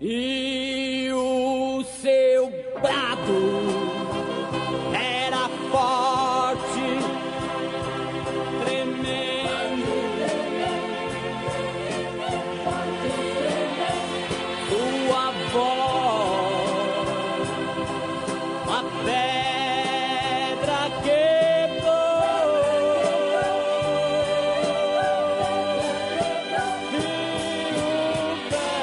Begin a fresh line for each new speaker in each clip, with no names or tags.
E o seu brado era forte, tremendo. Sua voz, a pedra quebrou. E o véu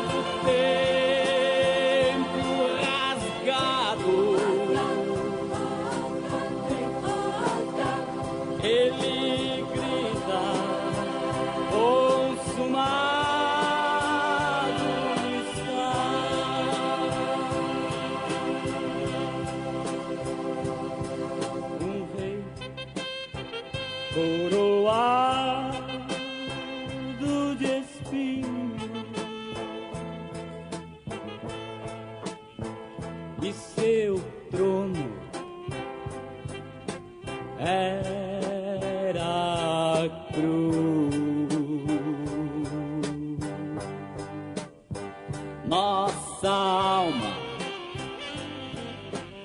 do templo rasgado, ele grita: consumado está. Um rei coroado de espinhos, e seu trono era a cruz. Nossa alma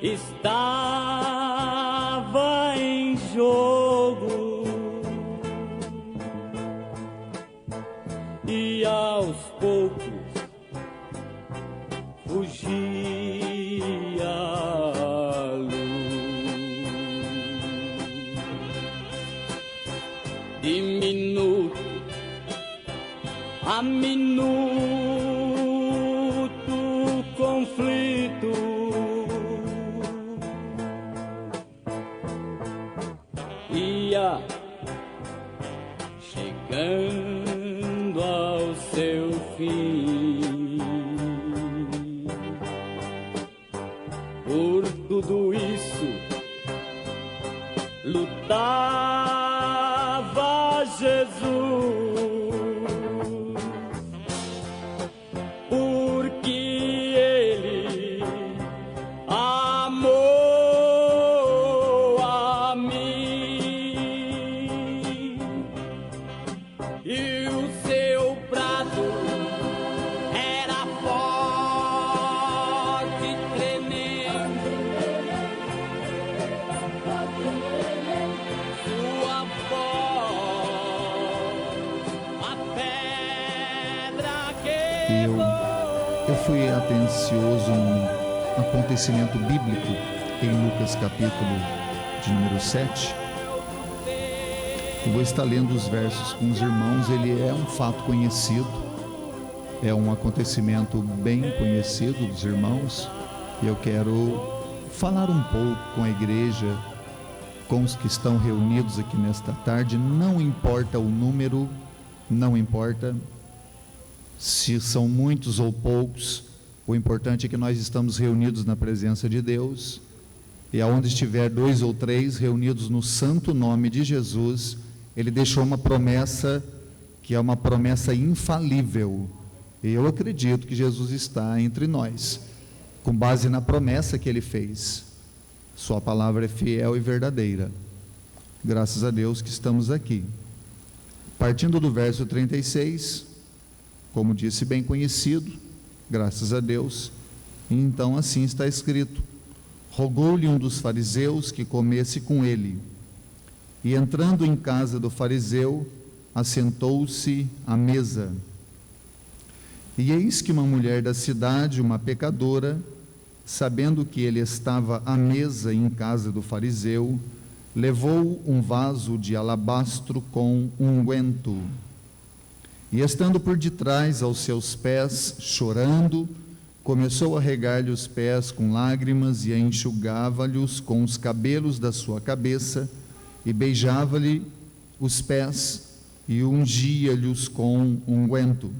estava em jogo, e aos poucos fugia a luz. De minuto a minuto, conflito ia chegando ao seu fim. Por tudo isso lutava Jesus, porque ele amou a mim. E o seu brado era forte, tremendo. Sua voz, a pedra
Eu fui atencioso num acontecimento bíblico em Lucas capítulo de número 7. Eu vou estar lendo os versos com os irmãos. Ele é um fato conhecido, é um acontecimento bem conhecido dos irmãos, e eu quero falar um pouco com a igreja, com os que estão reunidos aqui nesta tarde. Não importa o número, não importa se são muitos ou poucos, o importante é que nós estamos reunidos na presença de Deus, e aonde estiver 2 ou 3 reunidos no santo nome de Jesus, Ele deixou uma promessa, que é uma promessa infalível, e eu acredito que Jesus está entre nós, com base na promessa que Ele fez. Sua palavra é fiel e verdadeira. Graças a Deus que estamos aqui. Partindo do verso 36, como disse, bem conhecido, graças a Deus. Então assim está escrito: rogou-lhe um dos fariseus que comesse com ele, e entrando em casa do fariseu, assentou-se à mesa. E eis que uma mulher da cidade, uma pecadora, sabendo que ele estava à mesa em casa do fariseu, levou um vaso de alabastro com unguento, e estando por detrás aos seus pés, chorando, começou a regar-lhe os pés com lágrimas, e a enxugava-lhes com os cabelos da sua cabeça, e beijava-lhe os pés, e ungia-lhes com unguento.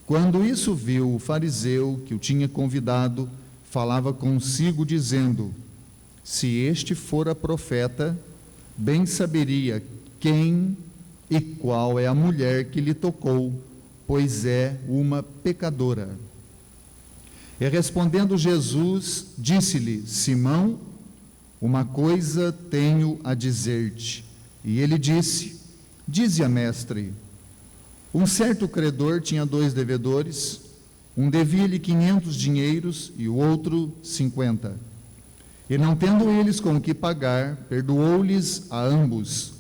Quando isso viu o fariseu que o tinha convidado, falava consigo, dizendo: se este fora profeta, bem saberia quem e qual é a mulher que lhe tocou, pois é uma pecadora. E respondendo Jesus, disse-lhe: Simão, uma coisa tenho a dizer-te. E ele disse: dize-a, mestre. Um certo credor tinha 2 devedores, um devia-lhe 500 dinheiros e o outro 50. E não tendo eles com o que pagar, perdoou-lhes a ambos.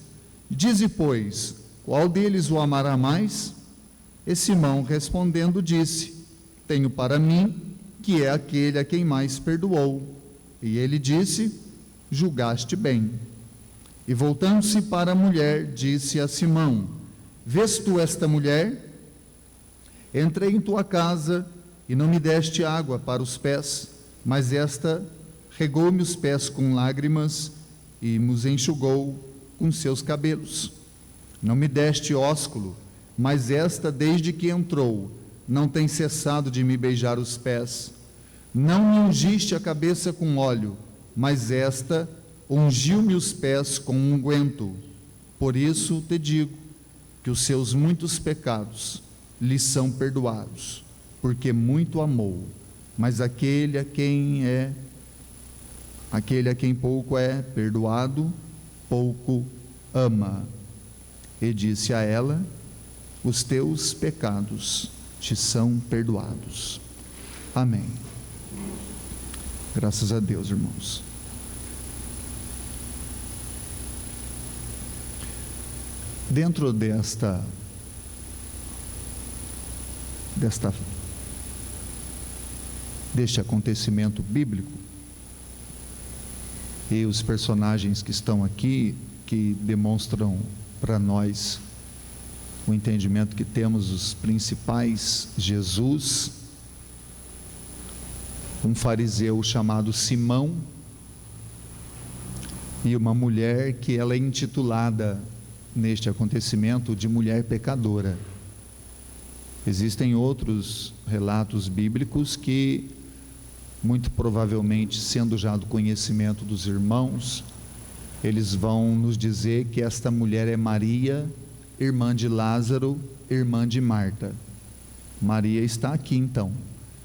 Dize, pois, qual deles o amará mais? E Simão, respondendo, disse: tenho para mim que é aquele a quem mais perdoou. E ele disse: julgaste bem. E voltando-se para a mulher, disse a Simão: vês tu esta mulher? Entrei em tua casa e não me deste água para os pés, mas esta regou-me os pés com lágrimas e me enxugou com seus cabelos. Não me deste ósculo, mas esta, desde que entrou, não tem cessado de me beijar os pés. Não me ungiste a cabeça com óleo, mas esta ungiu-me os pés com unguento. Por isso te digo que os seus muitos pecados lhe são perdoados, porque muito amou. Mas aquele a quem pouco é perdoado, pouco ama. E disse a ela: os teus pecados te são perdoados. Amém. Graças a Deus, irmãos. Dentro deste acontecimento bíblico, e os personagens que estão aqui, que demonstram para nós o entendimento que temos, os principais: Jesus, um fariseu chamado Simão, e uma mulher que ela é intitulada neste acontecimento de mulher pecadora. Existem outros relatos bíblicos que, muito provavelmente, sendo já do conhecimento dos irmãos, eles vão nos dizer que esta mulher é Maria, irmã de Lázaro, irmã de Marta. Maria está aqui então.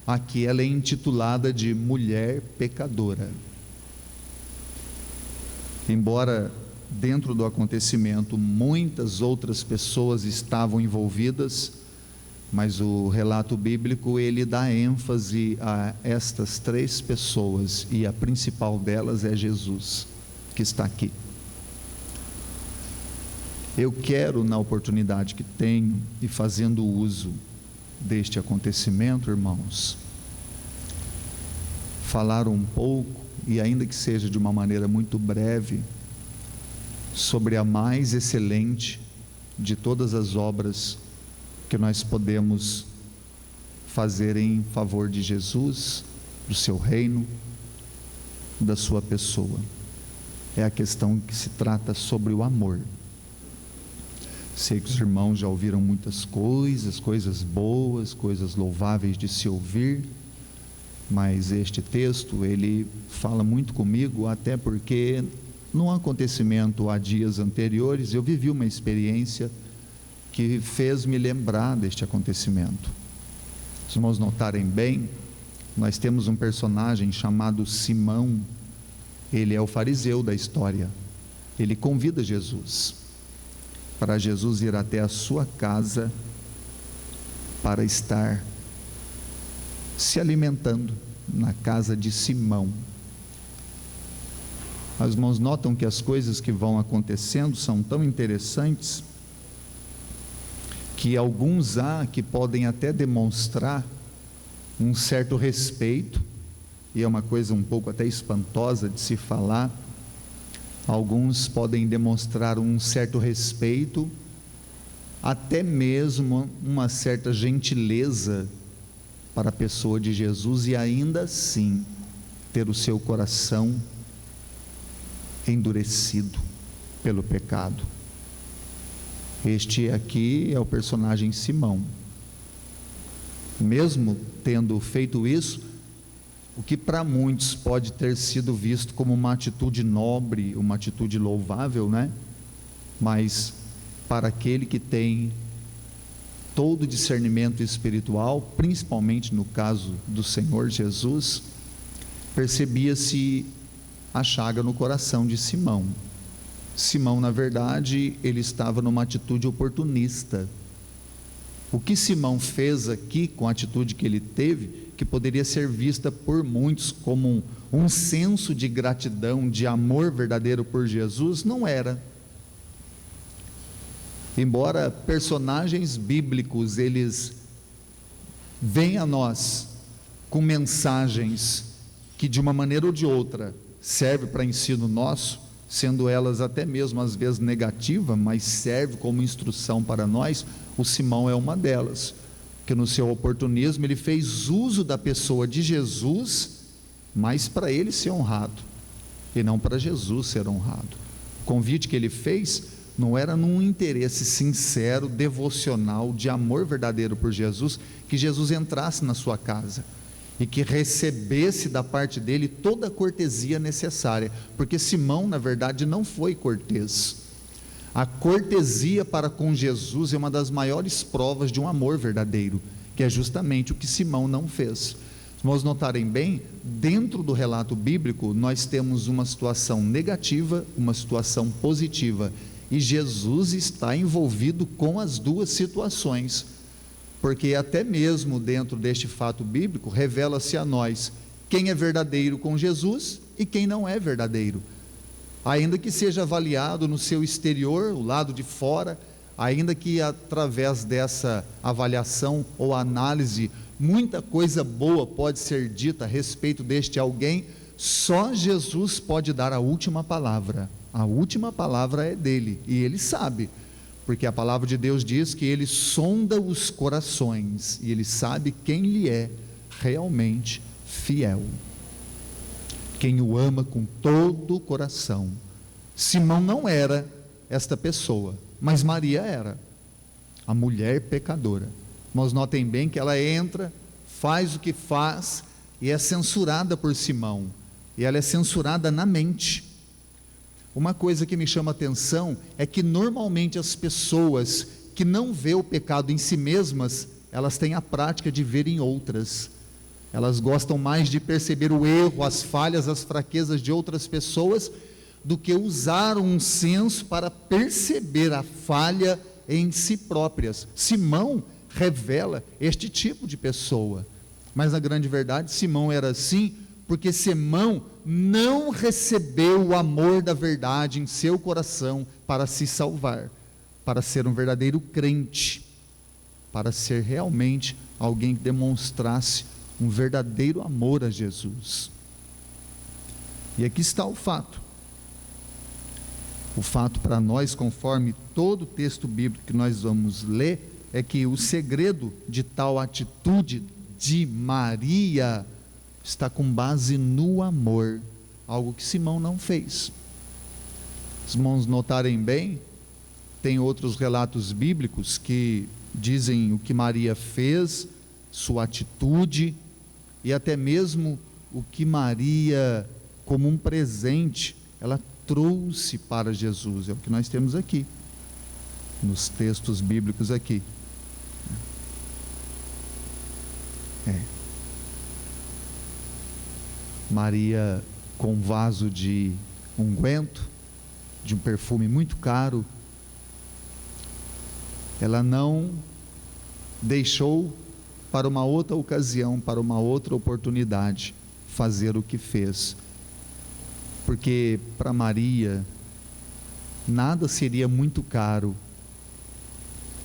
Aqui ela é intitulada de mulher pecadora. Embora dentro do acontecimento muitas outras pessoas estavam envolvidas, mas o relato bíblico ele dá ênfase a estas 3 pessoas, e a principal delas é Jesus, que está aqui. Eu quero, na oportunidade que tenho e fazendo uso deste acontecimento, irmãos, falar um pouco, e ainda que seja de uma maneira muito breve, sobre a mais excelente de todas as obras que nós podemos fazer em favor de Jesus, do seu reino, da sua pessoa. É a questão que se trata sobre o amor. Sei que os irmãos já ouviram muitas coisas boas, coisas louváveis de se ouvir, mas este texto, ele fala muito comigo, até porque num acontecimento há dias anteriores, eu vivi uma experiência que fez-me lembrar deste acontecimento. Se os irmãos notarem bem, nós temos um personagem chamado Simão. Ele é o fariseu da história. Ele convida Jesus, para Jesus ir até a sua casa, para estar se alimentando na casa de Simão. Os irmãos notam que as coisas que vão acontecendo são tão interessantes, que alguns há que podem até demonstrar um certo respeito, e é uma coisa um pouco até espantosa de se falar. Alguns podem demonstrar um certo respeito, até mesmo uma certa gentileza para a pessoa de Jesus, e ainda assim ter o seu coração endurecido pelo pecado. Este aqui é o personagem Simão. Mesmo tendo feito isso, o que para muitos pode ter sido visto como uma atitude nobre, uma atitude louvável, né? Mas para aquele que tem todo o discernimento espiritual, principalmente no caso do Senhor Jesus, percebia-se a chaga no coração de Simão. Simão, na verdade, ele estava numa atitude oportunista. O que Simão fez aqui, com a atitude que ele teve, que poderia ser vista por muitos como um senso de gratidão, de amor verdadeiro por Jesus, não era. Embora personagens bíblicos, eles vêm a nós com mensagens que de uma maneira ou de outra serve para ensino nosso, sendo elas até mesmo às vezes negativas, mas serve como instrução para nós. O Simão é uma delas, que no seu oportunismo ele fez uso da pessoa de Jesus, mas para ele ser honrado, e não para Jesus ser honrado. O convite que ele fez não era num interesse sincero, devocional, de amor verdadeiro por Jesus, que Jesus entrasse na sua casa e que recebesse da parte dele toda a cortesia necessária, porque Simão na verdade não foi cortês. A cortesia para com Jesus é uma das maiores provas de um amor verdadeiro, que é justamente o que Simão não fez. Se nós notarem bem, dentro do relato bíblico nós temos uma situação negativa, uma situação positiva, e Jesus está envolvido com as duas situações, porque até mesmo dentro deste fato bíblico revela-se a nós quem é verdadeiro com Jesus e quem não é verdadeiro, ainda que seja avaliado no seu exterior, o lado de fora, ainda que através dessa avaliação ou análise muita coisa boa pode ser dita a respeito deste alguém, só Jesus pode dar a última palavra. A última palavra é dele, e ele sabe, porque a palavra de Deus diz que ele sonda os corações, e ele sabe quem lhe é realmente fiel, quem o ama com todo o coração. Simão não era esta pessoa, mas Maria era, a mulher pecadora. Mas notem bem que ela entra, faz o que faz, e é censurada por Simão, e ela é censurada na mente. Uma coisa que me chama a atenção é que normalmente as pessoas que não vê o pecado em si mesmas, elas têm a prática de ver em outras. Elas gostam mais de perceber o erro, as falhas, as fraquezas de outras pessoas, do que usar um senso para perceber a falha em si próprias. Simão revela este tipo de pessoa, mas na grande verdade Simão era assim porque Simão não recebeu o amor da verdade em seu coração para se salvar, para ser um verdadeiro crente, para ser realmente alguém que demonstrasse um verdadeiro amor a Jesus. E aqui está o fato para nós, conforme todo o texto bíblico que nós vamos ler, é que o segredo de tal atitude de Maria está com base no amor, algo que Simão não fez. Se os irmãos notarem bem, tem outros relatos bíblicos que dizem o que Maria fez, sua atitude, e até mesmo o que Maria, como um presente, ela trouxe para Jesus. É o que nós temos aqui, nos textos bíblicos aqui. Maria com um vaso de unguento, de um perfume muito caro, ela não deixou para uma outra ocasião, para uma outra oportunidade, fazer o que fez, porque para Maria nada seria muito caro,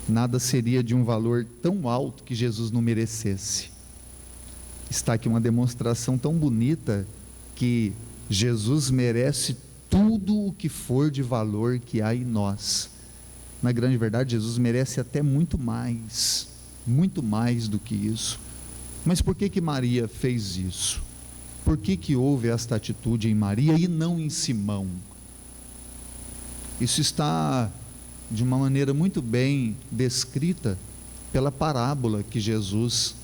nada seria de um valor tão alto que Jesus não merecesse. Está aqui uma demonstração tão bonita que Jesus merece tudo o que for de valor que há em nós. Na grande verdade, Jesus merece até muito mais do que isso. Mas por que Maria fez isso? Por que houve esta atitude em Maria e não em Simão? Isso está de uma maneira muito bem descrita pela parábola que Jesus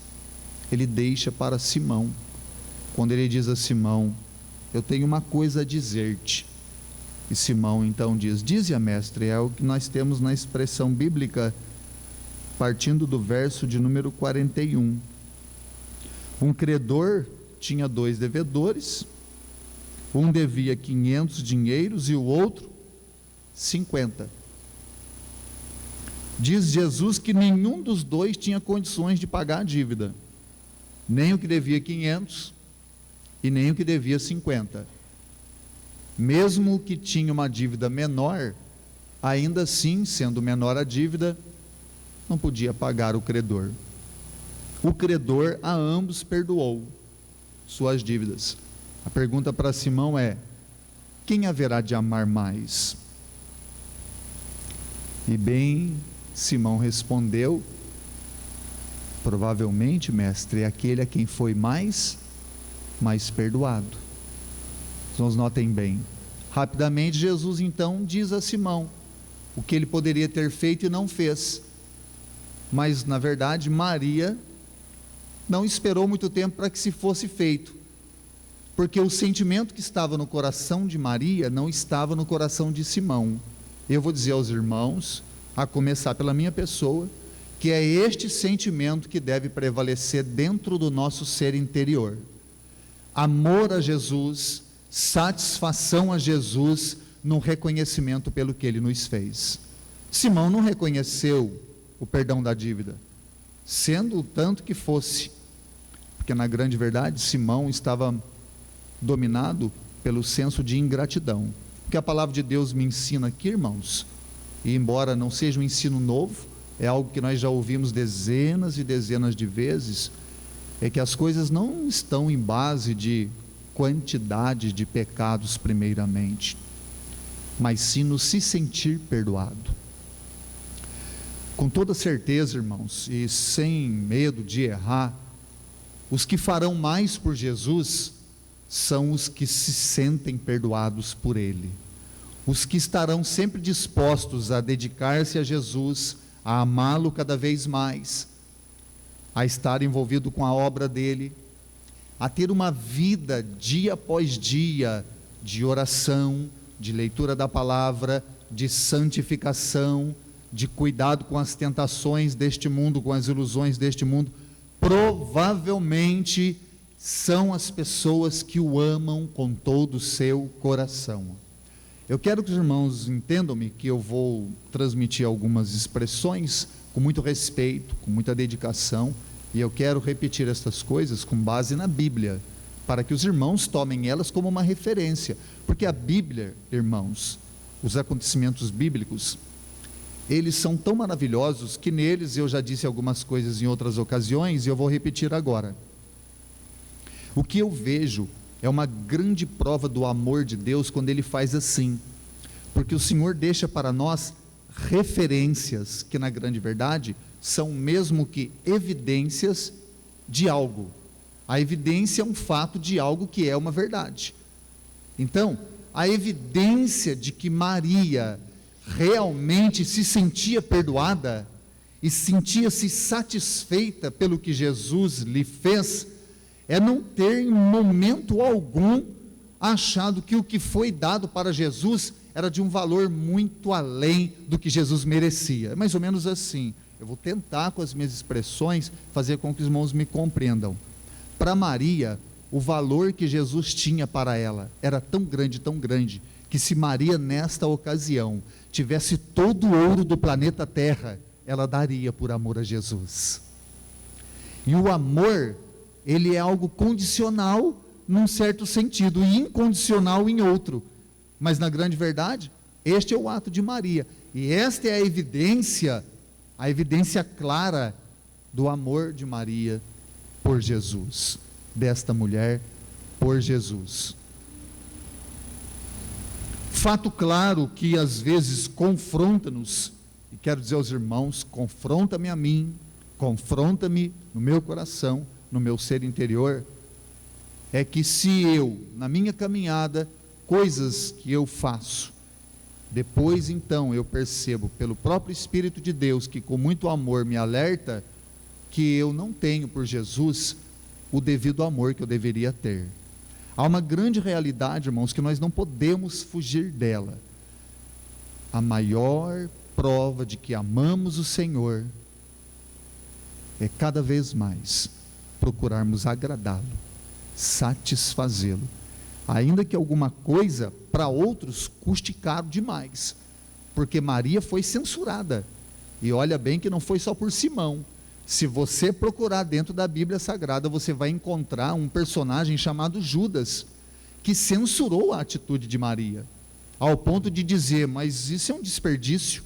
ele deixa para Simão, quando ele diz a Simão: eu tenho uma coisa a dizer-te. E Simão então diz: dize-a, mestre. É o que nós temos na expressão bíblica, partindo do verso de número 41. Um credor tinha 2 devedores, um devia 500 dinheiros e o outro 50. Diz Jesus que nenhum dos dois tinha condições de pagar a dívida, nem o que devia 500 e nem o que devia 50. Mesmo o que tinha uma dívida menor, ainda assim, sendo menor a dívida, não podia pagar o credor. O credor a ambos perdoou suas dívidas. A pergunta para Simão é: quem haverá de amar mais? E bem, Simão respondeu: provavelmente, mestre, é aquele a quem foi mais perdoado. Então, notem bem, rapidamente Jesus então diz a Simão o que ele poderia ter feito e não fez. Mas na verdade Maria não esperou muito tempo para que se fosse feito, porque o sentimento que estava no coração de Maria não estava no coração de Simão. Eu vou dizer aos irmãos, a começar pela minha pessoa, que é este sentimento que deve prevalecer dentro do nosso ser interior: amor a Jesus, satisfação a Jesus no reconhecimento pelo que ele nos fez. Simão não reconheceu o perdão da dívida, sendo o tanto que fosse, porque na grande verdade Simão estava dominado pelo senso de ingratidão. O que a palavra de Deus me ensina aqui, irmãos, e embora não seja um ensino novo, é algo que nós já ouvimos dezenas e dezenas de vezes, é que as coisas não estão em base de quantidade de pecados primeiramente, mas sim no se sentir perdoado. Com toda certeza, irmãos, e sem medo de errar, os que farão mais por Jesus são os que se sentem perdoados por Ele, os que estarão sempre dispostos a dedicar-se a Jesus, a amá-lo cada vez mais, a estar envolvido com a obra dele, a ter uma vida dia após dia de oração, de leitura da palavra, de santificação, de cuidado com as tentações deste mundo, com as ilusões deste mundo. Provavelmente são as pessoas que o amam com todo o seu coração. Eu quero que os irmãos entendam-me que eu vou transmitir algumas expressões com muito respeito, com muita dedicação, e eu quero repetir estas coisas com base na Bíblia, para que os irmãos tomem elas como uma referência, porque a Bíblia, irmãos, os acontecimentos bíblicos, eles são tão maravilhosos que neles eu já disse algumas coisas em outras ocasiões e eu vou repetir agora. O que eu vejo é uma grande prova do amor de Deus quando Ele faz assim, porque o Senhor deixa para nós referências que na grande verdade são mesmo que evidências de algo. A evidência é um fato de algo que é uma verdade. Então, a evidência de que Maria realmente se sentia perdoada e sentia-se satisfeita pelo que Jesus lhe fez, é não ter em momento algum achado que o que foi dado para Jesus era de um valor muito além do que Jesus merecia. É mais ou menos assim. Eu vou tentar com as minhas expressões fazer com que os irmãos me compreendam. Para Maria, o valor que Jesus tinha para ela era tão grande, que se Maria nesta ocasião tivesse todo o ouro do planeta Terra, ela daria por amor a Jesus. E o amor, ele é algo condicional num certo sentido e incondicional em outro, mas na grande verdade, este é o ato de Maria, e esta é a evidência clara do amor de Maria por Jesus, desta mulher por Jesus. Fato claro que às vezes confronta-nos, e quero dizer aos irmãos, confronta-me a mim, confronta-me no meu coração, no meu ser interior, é que se eu, na minha caminhada, coisas que eu faço, depois então eu percebo pelo próprio Espírito de Deus, que com muito amor me alerta, que eu não tenho por Jesus o devido amor que eu deveria ter. Há uma grande realidade, irmãos, que nós não podemos fugir dela. A maior prova de que amamos o Senhor é cada vez mais procurarmos agradá-lo, satisfazê-lo, ainda que alguma coisa para outros custe caro demais, porque Maria foi censurada, E olha bem que não foi só por Simão. Se você procurar dentro da Bíblia Sagrada, você vai encontrar um personagem chamado Judas, que censurou a atitude de Maria, ao ponto de dizer: mas isso é um desperdício.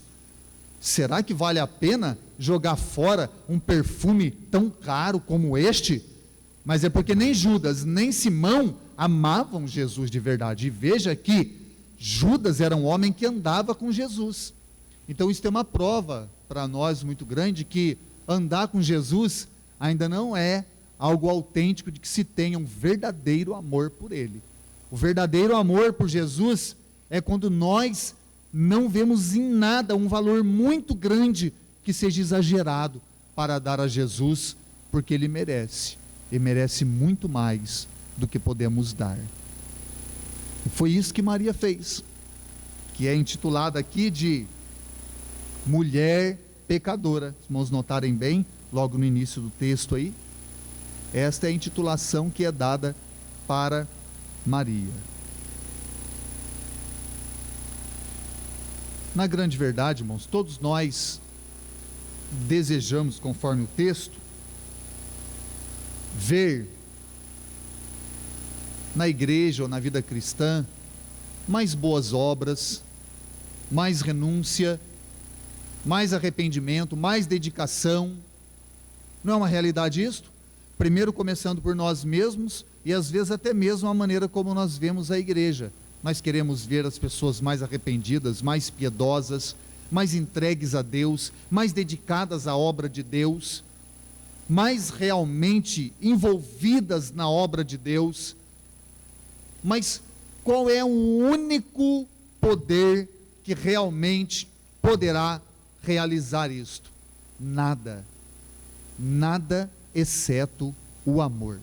Será que vale a pena jogar fora um perfume tão caro como este? Mas é porque nem Judas, nem Simão amavam Jesus de verdade. E veja que Judas era um homem que andava com Jesus. Então isso tem uma prova para nós muito grande, que andar com Jesus ainda não é algo autêntico de que se tenha um verdadeiro amor por Ele. O verdadeiro amor por Jesus é quando nós não vemos em nada um valor muito grande que seja exagerado para dar a Jesus, porque Ele merece. Ele merece muito mais do que podemos dar. E foi isso que Maria fez, que é intitulada aqui de mulher pecadora. Os irmãos notarem bem, logo no início do texto aí, esta é a intitulação que é dada para Maria. Na grande verdade, irmãos, todos nós desejamos, conforme o texto, ver na igreja ou na vida cristã mais boas obras, mais renúncia, mais arrependimento, mais dedicação. Não é uma realidade isto? Primeiro começando por nós mesmos, e às vezes até mesmo a maneira como nós vemos a igreja. Nós queremos ver as pessoas mais arrependidas, mais piedosas, mais entregues a Deus, mais dedicadas à obra de Deus, mais realmente envolvidas na obra de Deus. Mas qual é o único poder que realmente poderá realizar isto? Nada. Nada exceto o amor.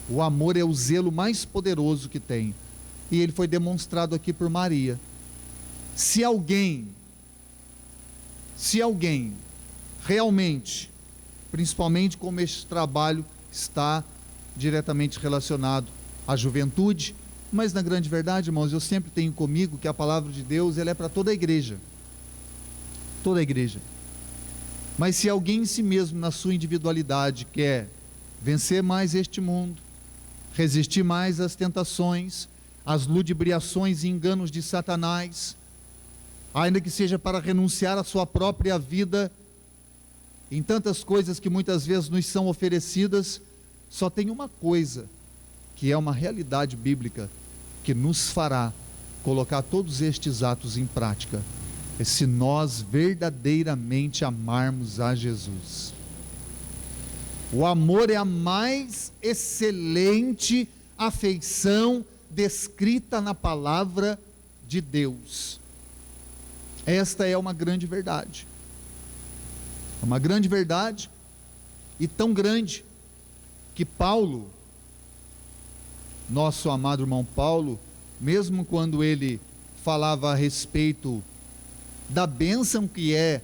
O amor é o zelo mais poderoso que tem. E ele foi demonstrado aqui por Maria. Se alguém realmente, principalmente como este trabalho está diretamente relacionado à juventude, mas na grande verdade, irmãos, eu sempre tenho comigo que a palavra de Deus, ela é para toda a igreja. Toda a igreja. Mas se alguém em si mesmo, na sua individualidade, quer vencer mais este mundo, resistir mais às tentações, às ludibriações e enganos de Satanás, ainda que seja para renunciar à sua própria vida, em tantas coisas que muitas vezes nos são oferecidas, só tem uma coisa, que é uma realidade bíblica, que nos fará colocar todos estes atos em prática, é se nós verdadeiramente amarmos a Jesus. O amor é a mais excelente afeição descrita na palavra de Deus. Esta é uma grande verdade. É uma grande verdade, e tão grande, que Paulo, nosso amado irmão Paulo, mesmo quando ele falava a respeito da bênção que é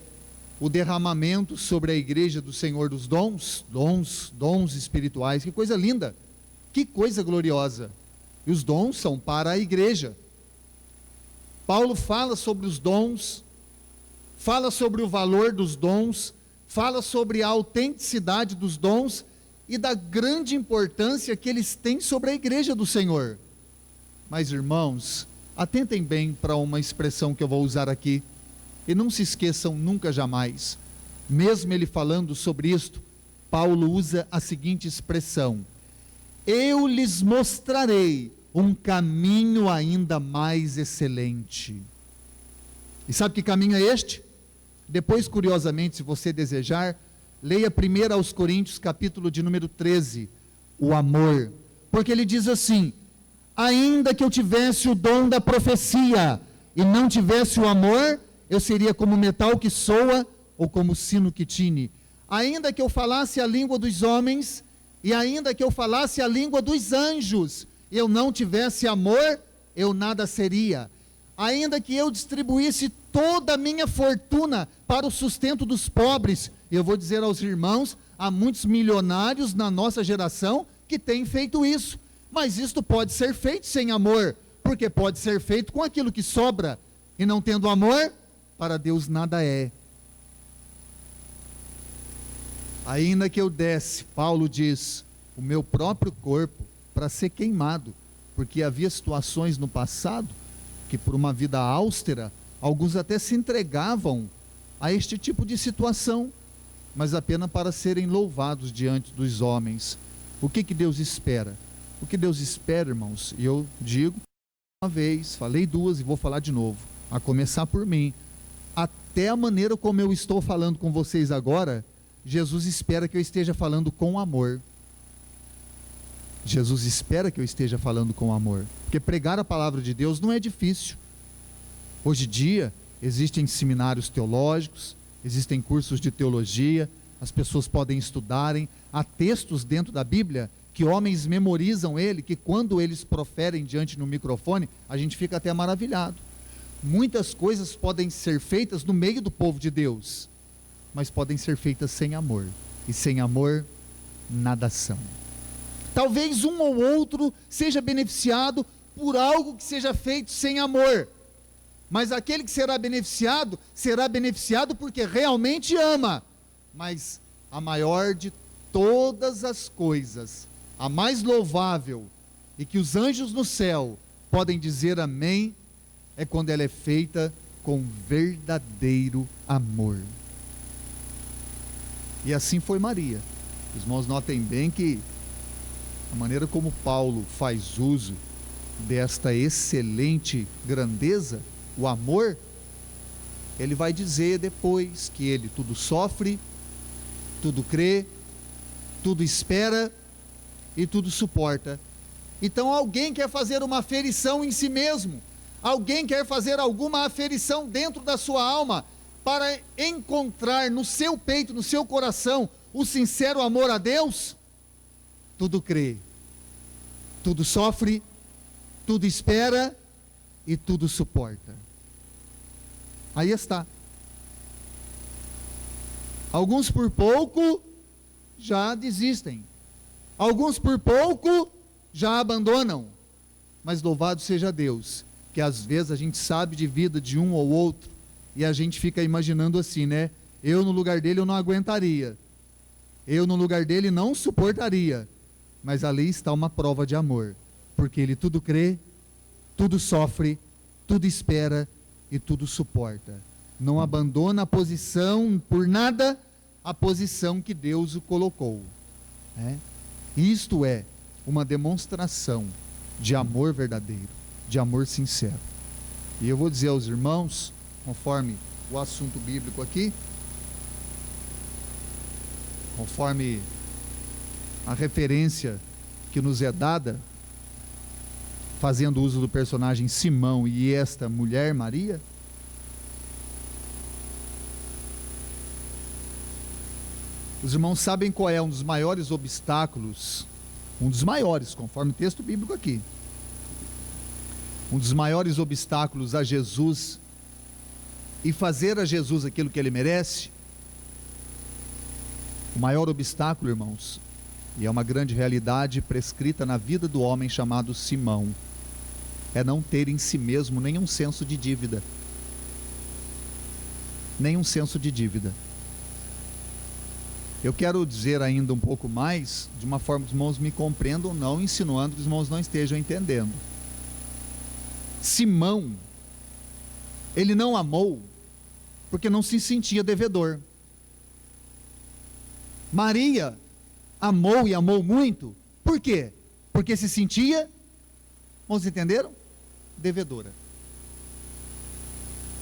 o derramamento sobre a igreja do Senhor dos dons espirituais, que coisa linda, que coisa gloriosa, e os dons são para a igreja. Paulo fala sobre os dons, fala sobre o valor dos dons, fala sobre a autenticidade dos dons e da grande importância que eles têm sobre a igreja do Senhor. Mas, irmãos, atentem bem para uma expressão que eu vou usar aqui, e não se esqueçam nunca jamais, mesmo ele falando sobre isto, Paulo usa a seguinte expressão: eu lhes mostrarei um caminho ainda mais excelente. E sabe que caminho é este? Depois, curiosamente, se você desejar, leia 1 aos Coríntios, capítulo de número 13, o amor, porque ele diz assim: ainda que eu tivesse o dom da profecia e não tivesse o amor, eu seria como metal que soa ou como sino que tine. Ainda que eu falasse a língua dos homens e ainda que eu falasse a língua dos anjos, eu não tivesse amor, eu nada seria. Ainda que eu distribuísse toda a minha fortuna para o sustento dos pobres, eu vou dizer aos irmãos, há muitos milionários na nossa geração que têm feito isso, mas isto pode ser feito sem amor, porque pode ser feito com aquilo que sobra, e não tendo amor, para Deus nada é. ainda que eu desse, Paulo diz, o meu próprio corpo para ser queimado, porque havia situações no passado que, por uma vida austera, alguns até se entregavam a este tipo de situação, mas apenas para serem louvados diante dos homens. O que Deus espera? O que Deus espera, irmãos, e eu digo uma vez, falei duas e vou falar de novo, a começar por mim, até a maneira como eu estou falando com vocês agora, Jesus espera que eu esteja falando com amor. Jesus espera que eu esteja falando com amor, porque pregar a palavra de Deus não é difícil. Hoje em dia, existem seminários teológicos, existem cursos de teologia, as pessoas podem estudarem, há textos dentro da Bíblia que homens memorizam ele, que quando eles proferem diante no microfone, a gente fica até maravilhado. Muitas coisas podem ser feitas no meio do povo de Deus, mas podem ser feitas sem amor, e sem amor, nada são. Talvez um ou outro seja beneficiado por algo que seja feito sem amor, mas aquele que será beneficiado porque realmente ama. Mas a maior de todas as coisas, a mais louvável, e que os anjos no céu podem dizer amém, é quando ela é feita com verdadeiro amor. E assim foi Maria. Os irmãos notem bem que a maneira como Paulo faz uso desta excelente grandeza, o amor, ele vai dizer depois que ele tudo sofre, tudo crê, tudo espera e tudo suporta. Então alguém quer fazer uma aferição em si mesmo, alguém quer fazer alguma aferição dentro da sua alma, para encontrar no seu peito, no seu coração, o sincero amor a Deus. Tudo crê, tudo sofre, tudo espera e tudo suporta. Aí está. Alguns por pouco já desistem, alguns por pouco já abandonam, mas louvado seja Deus, que às vezes a gente sabe de vida de um ou outro, e a gente fica imaginando assim, né? Eu no lugar dele eu não aguentaria, eu no lugar dele não suportaria, mas ali está uma prova de amor, porque ele tudo crê, tudo sofre, tudo espera e tudo suporta. Não abandona a posição por nada, a posição que Deus o colocou, né? Isto é uma demonstração de amor verdadeiro, de amor sincero. E eu vou dizer aos irmãos, conforme o assunto bíblico aqui, conforme a referência que nos é dada, fazendo uso do personagem Simão e esta mulher Maria, os irmãos sabem qual é um dos maiores obstáculos, um dos maiores, conforme o texto bíblico aqui, um dos maiores obstáculos a Jesus e fazer a Jesus aquilo que ele merece? O maior obstáculo, irmãos, e é uma grande realidade prescrita na vida do homem chamado Simão, é não ter em si mesmo nenhum senso de dívida. Nenhum senso de dívida. Eu quero dizer ainda um pouco mais, de uma forma que os irmãos me compreendam, não insinuando que os irmãos não estejam entendendo. Simão, ele não amou porque não se sentia devedor. Maria amou e amou muito, por quê? Porque se sentia, irmãos entenderam? Devedora.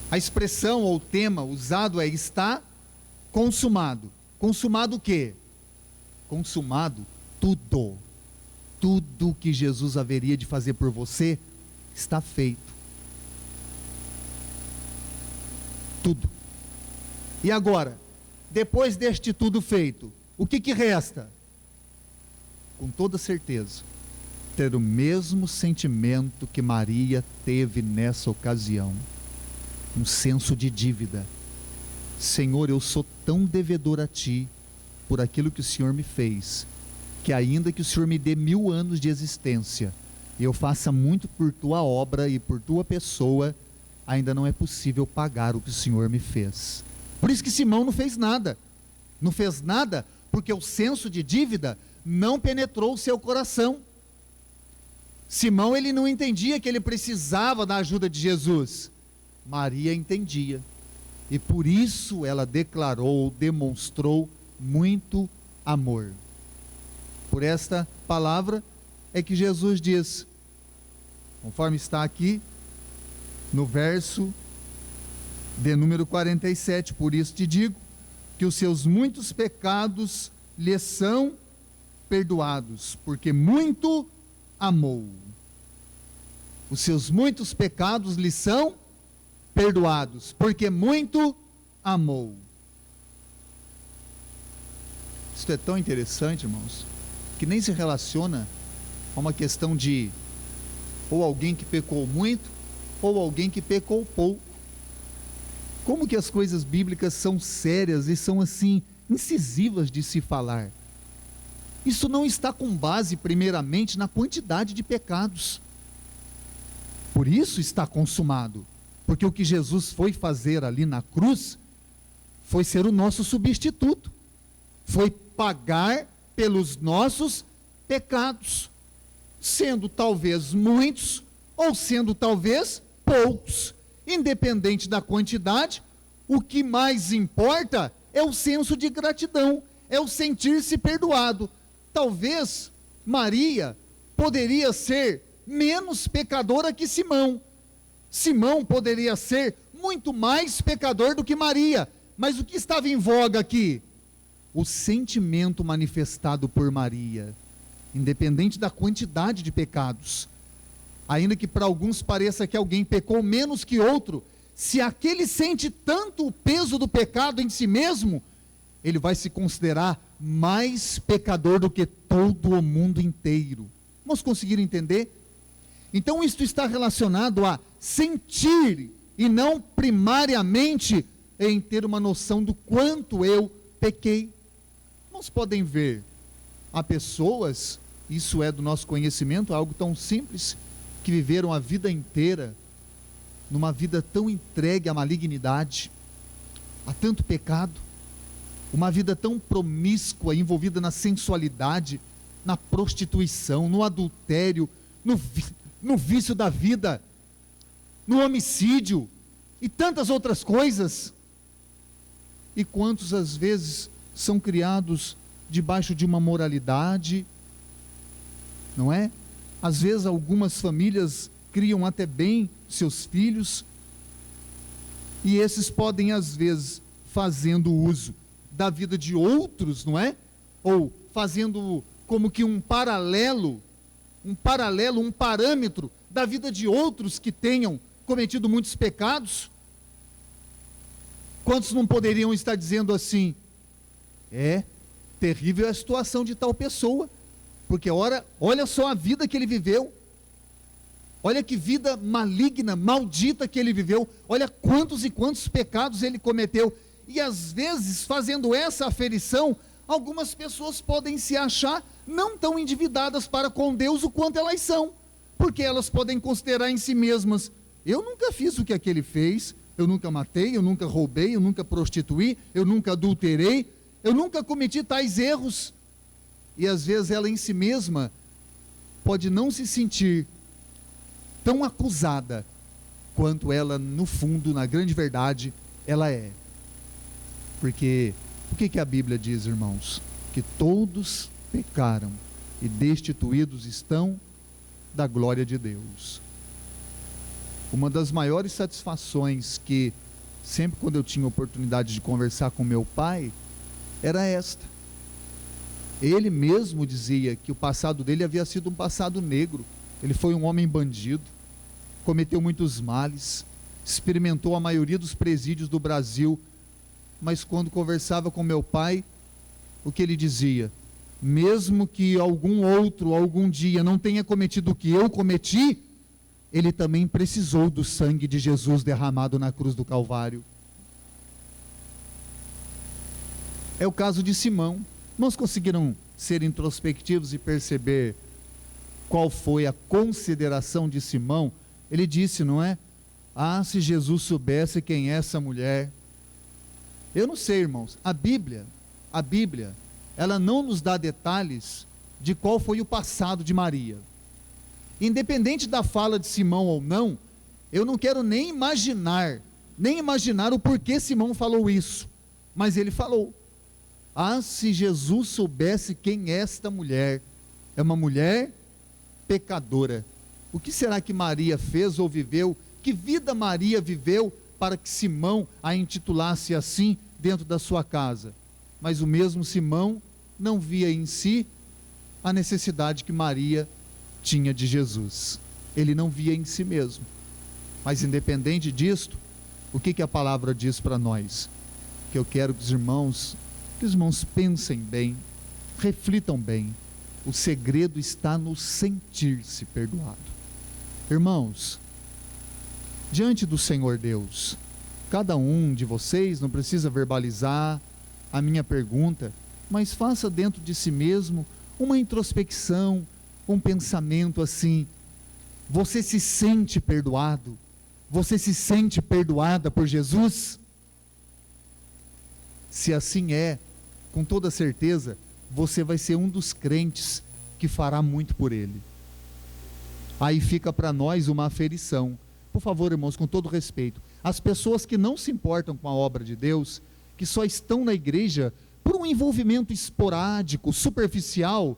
A expressão ou o tema usado é está consumado. Consumado o quê? Consumado tudo. Tudo que Jesus haveria de fazer por você está feito. Tudo. E agora, depois deste tudo feito, o que resta? Com toda certeza, ter o mesmo sentimento que Maria teve nessa ocasião, um senso de dívida. Senhor, eu sou tão devedor a Ti, por aquilo que o Senhor me fez, que ainda que o Senhor me dê 1000 anos de existência, e eu faça muito por Tua obra e por Tua pessoa, ainda não é possível pagar o que o Senhor me fez. Por isso que Simão não fez nada. Não fez nada porque o senso de dívida não penetrou o seu coração. Simão, ele não entendia que ele precisava da ajuda de Jesus. Maria entendia, e por isso ela declarou, demonstrou muito amor. Por esta palavra é que Jesus diz, conforme está aqui no verso de número 47, por isso te digo que os seus muitos pecados lhe são perdoados, porque muito amou. Os seus muitos pecados lhe são perdoados, porque muito amou. Isso é tão interessante, irmãos, que nem se relaciona a uma questão de ou alguém que pecou muito, ou alguém que pecou pouco. Como que as coisas bíblicas são sérias e são assim, incisivas de se falar. Isso não está com base primeiramente na quantidade de pecados. Por isso está consumado, porque o que Jesus foi fazer ali na cruz, foi ser o nosso substituto, foi pagar pelos nossos pecados, sendo talvez muitos, ou sendo talvez poucos, independente da quantidade, o que mais importa é o senso de gratidão, é o sentir-se perdoado. Talvez Maria poderia ser menos pecadora que Simão. Simão poderia ser muito mais pecador do que Maria. Mas o que estava em voga aqui? O sentimento manifestado por Maria, independente da quantidade de pecados. Ainda que para alguns pareça que alguém pecou menos que outro, se aquele sente tanto o peso do pecado em si mesmo, ele vai se considerar mais pecador do que todo o mundo inteiro. Vamos conseguir entender? Então isto está relacionado a sentir, e não primariamente em ter uma noção do quanto eu pequei. Nós podem ver, há pessoas, isso é do nosso conhecimento, algo tão simples, que viveram a vida inteira, numa vida tão entregue à malignidade, a tanto pecado, uma vida tão promíscua, envolvida na sensualidade, na prostituição, no adultério, no vício da vida, no homicídio e tantas outras coisas. E quantos às vezes são criados debaixo de uma moralidade, não é? Às vezes algumas famílias criam até bem seus filhos, e esses podem às vezes, fazendo uso da vida de outros, não é? Ou fazendo como que um paralelo, um parâmetro da vida de outros que tenham cometido muitos pecados. Quantos não poderiam estar dizendo assim, terrível é a situação de tal pessoa, porque olha só a vida que ele viveu, olha que vida maligna, maldita que ele viveu, olha quantos e quantos pecados ele cometeu. E às vezes, fazendo essa aferição, algumas pessoas podem se achar não tão endividadas para com Deus o quanto elas são, porque elas podem considerar em si mesmas, eu nunca fiz o que aquele fez, eu nunca matei, eu nunca roubei, eu nunca prostituí, eu nunca adulterei, eu nunca cometi tais erros. E às vezes ela em si mesma pode não se sentir tão acusada quanto ela no fundo, na grande verdade, ela é. Porque o que a Bíblia diz, irmãos? Que todos pecaram e destituídos estão da glória de Deus. Uma das maiores satisfações que sempre quando eu tinha oportunidade de conversar com meu pai, era esta. Ele mesmo dizia que o passado dele havia sido um passado negro. Ele foi um homem bandido, cometeu muitos males, experimentou a maioria dos presídios do Brasil, mas quando conversava com meu pai, o que ele dizia? Mesmo que algum outro, algum dia, não tenha cometido o que eu cometi, ele também precisou do sangue de Jesus derramado na cruz do Calvário. É o caso de Simão. Irmãos, conseguiram ser introspectivos e perceber qual foi a consideração de Simão? Ele disse, não é? Se Jesus soubesse quem é essa mulher. Eu não sei, irmãos, a Bíblia, ela não nos dá detalhes de qual foi o passado de Maria. Independente da fala de Simão ou não, eu não quero nem imaginar o porquê Simão falou isso, mas ele falou. Ah, se Jesus soubesse quem é esta mulher, é uma mulher pecadora. O que será que Maria fez ou viveu? Que vida Maria viveu para que Simão a intitulasse assim dentro da sua casa? Mas o mesmo Simão não via em si a necessidade que Maria tinha de Jesus. Ele não via em si mesmo. Mas independente disto, o que a palavra diz para nós? Que eu quero que os irmãos pensem bem, reflitam bem. O segredo está no sentir-se perdoado. Irmãos, diante do Senhor Deus, cada um de vocês não precisa verbalizar a minha pergunta, mas faça dentro de si mesmo uma introspecção, um pensamento assim: você se sente perdoado? Você se sente perdoada por Jesus? Se assim é, com toda certeza, você vai ser um dos crentes que fará muito por Ele. Aí fica para nós uma aferição. Por favor, irmãos, com todo respeito, as pessoas que não se importam com a obra de Deus, que só estão na igreja por um envolvimento esporádico, superficial,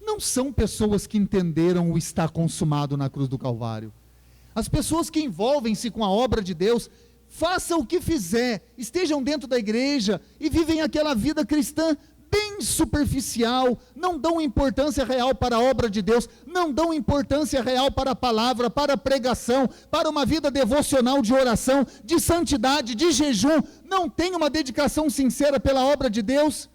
não são pessoas que entenderam o está consumado na cruz do Calvário. As pessoas que envolvem-se com a obra de Deus, façam o que fizer, estejam dentro da igreja e vivem aquela vida cristã bem superficial, não dão importância real para a obra de Deus, não dão importância real para a palavra, para a pregação, para uma vida devocional de oração, de santidade, de jejum, não têm uma dedicação sincera pela obra de Deus.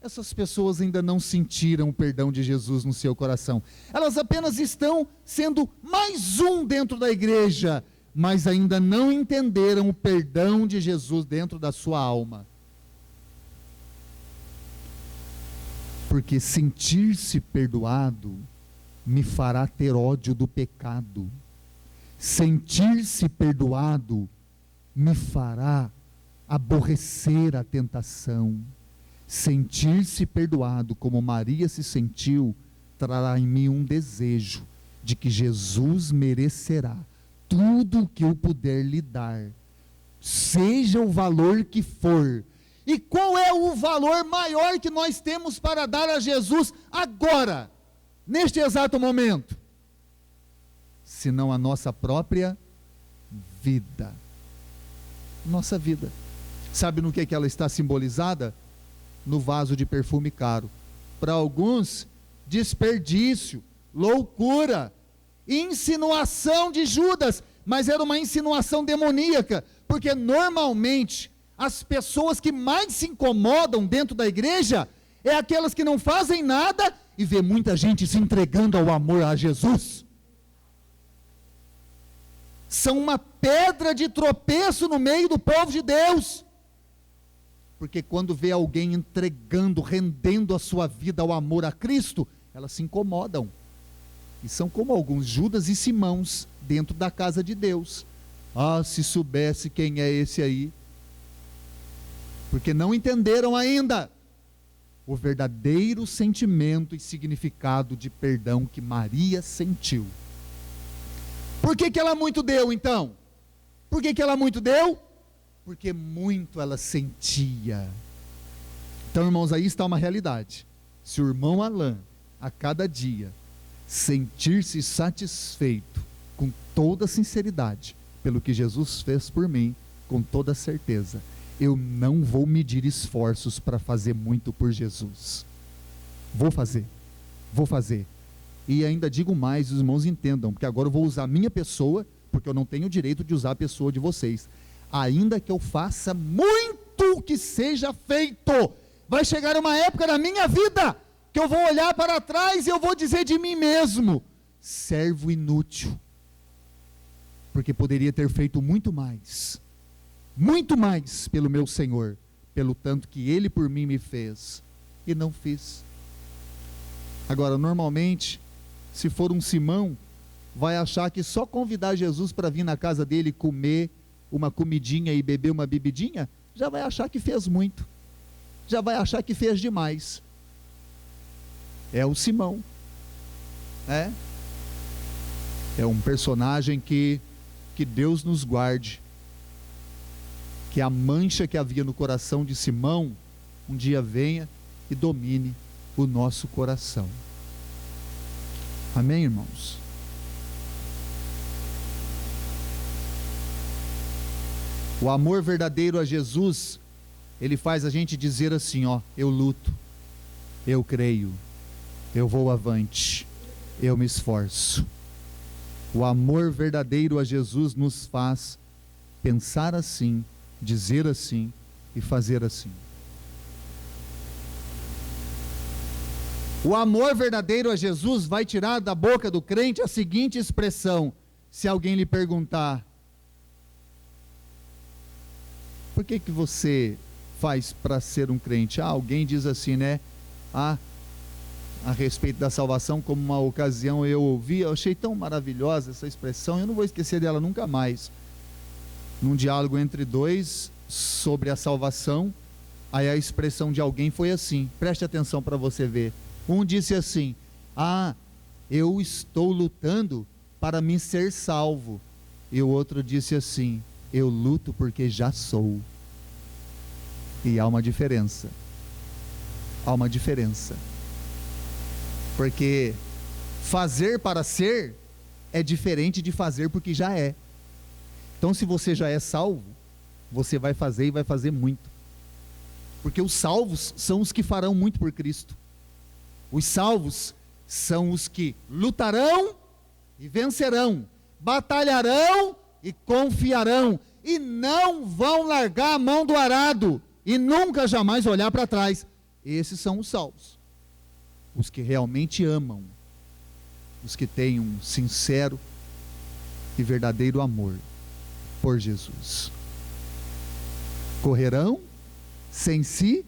Essas pessoas ainda não sentiram o perdão de Jesus no seu coração. Elas apenas estão sendo mais um dentro da igreja, mas ainda não entenderam o perdão de Jesus dentro da sua alma. Porque sentir-se perdoado me fará ter ódio do pecado. Sentir-se perdoado me fará aborrecer a tentação. Sentir-se perdoado como Maria se sentiu, trará em mim um desejo de que Jesus merecerá tudo o que eu puder lhe dar, seja o valor que for. E qual é o valor maior que nós temos para dar a Jesus agora, neste exato momento? Senão a nossa própria vida. Nossa vida. Sabe no que ela está simbolizada? No vaso de perfume caro. Para alguns, desperdício, loucura, insinuação de Judas, mas era uma insinuação demoníaca, porque normalmente as pessoas que mais se incomodam dentro da igreja é aquelas que não fazem nada e vê muita gente se entregando ao amor a Jesus. São uma pedra de tropeço no meio do povo de Deus. Porque quando vê alguém entregando, rendendo a sua vida ao amor a Cristo, elas se incomodam. E são como alguns Judas e Simãos dentro da casa de Deus. Ah, se soubesse quem é esse aí. Porque não entenderam ainda o verdadeiro sentimento e significado de perdão que Maria sentiu. Por que ela muito deu então? Por que ela muito deu? Porque muito ela sentia. Então, irmãos, aí está uma realidade. Se o irmão Alain, a cada dia, sentir-se satisfeito, com toda sinceridade, pelo que Jesus fez por mim, com toda certeza, eu não vou medir esforços para fazer muito por Jesus. Vou fazer. E ainda digo mais, os irmãos entendam, porque agora eu vou usar a minha pessoa, porque eu não tenho o direito de usar a pessoa de vocês. Ainda que eu faça muito que seja feito, vai chegar uma época na minha vida, que eu vou olhar para trás e eu vou dizer de mim mesmo, servo inútil, porque poderia ter feito muito mais pelo meu Senhor, pelo tanto que Ele por mim me fez, e não fiz. Agora, normalmente, se for um Simão, vai achar que só convidar Jesus para vir na casa dele comer uma comidinha e beber uma bebidinha, já vai achar que fez muito, já vai achar que fez demais. é o Simão. É um personagem que Deus nos guarde, que a mancha que havia no coração de Simão um dia venha e domine o nosso coração. Amém, irmãos? O amor verdadeiro a Jesus, ele faz a gente dizer assim, eu luto, eu creio, eu vou avante, eu me esforço. O amor verdadeiro a Jesus nos faz pensar assim, dizer assim e fazer assim. O amor verdadeiro a Jesus vai tirar da boca do crente a seguinte expressão: se alguém lhe perguntar, por que você faz para ser um crente? Alguém diz assim, a respeito da salvação, como uma ocasião eu ouvi, eu achei tão maravilhosa essa expressão, eu não vou esquecer dela nunca mais. Num diálogo entre dois sobre a salvação, aí a expressão de alguém foi assim, preste atenção para você ver. Um disse assim, eu estou lutando para me ser salvo. E o outro disse assim, eu luto porque já sou. E há uma diferença. Há uma diferença. Porque fazer para ser é diferente de fazer porque já é. Então, se você já é salvo, você vai fazer e vai fazer muito. Porque os salvos são os que farão muito por Cristo. Os salvos são os que lutarão e vencerão, batalharão e confiarão, e não vão largar a mão do arado, e nunca jamais olhar para trás. Esses são os salvos, os que realmente amam, os que têm um sincero e verdadeiro amor por Jesus. Correrão sem se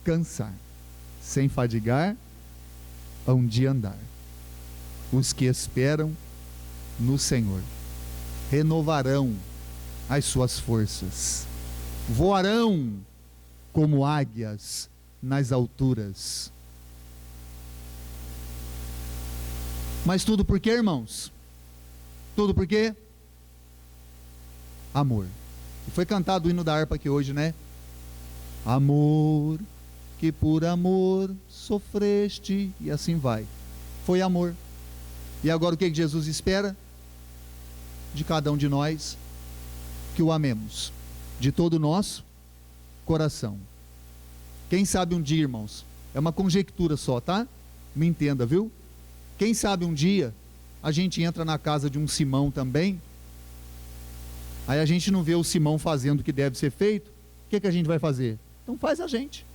cansar, sem fadigar, hão de andar. Os que esperam no Senhor renovarão as suas forças, voarão como águias nas alturas. Mas tudo por quê, irmãos? Tudo por quê? Amor. E foi cantado o hino da harpa aqui hoje, Amor, que por amor sofreste, e assim vai. Foi amor. E agora o que Jesus espera? De cada um de nós, que o amemos, de todo o nosso coração. Quem sabe um dia, irmãos, é uma conjectura só, tá? Me entenda, viu? Quem sabe um dia, a gente entra na casa de um Simão também, aí a gente não vê o Simão fazendo o que deve ser feito, o que a gente vai fazer? Então faz a gente.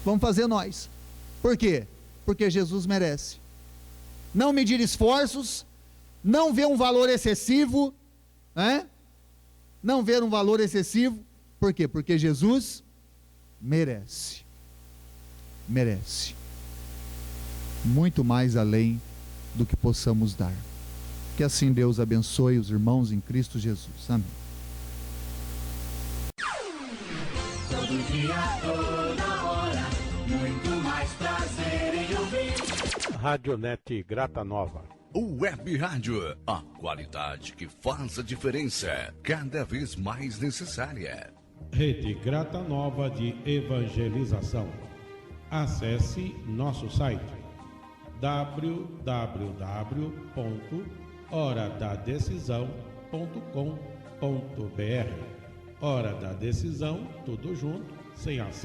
Vamos fazer nós. Por quê? Porque Jesus merece. Não medir esforços, não ver um valor excessivo, não ver um valor excessivo. Por quê? Porque Jesus merece. Merece. Muito mais além do que possamos dar. Que assim Deus abençoe os irmãos em Cristo Jesus. Amém.
Todo dia, toda hora, muito mais prazer em ouvir.
Radionet Grata Nova.
Web Rádio, a qualidade que faz a diferença, cada vez mais necessária.
Rede Grata Nova de Evangelização. Acesse nosso site www.horadadecisão.com.br. Hora da Decisão, tudo junto, sem acento.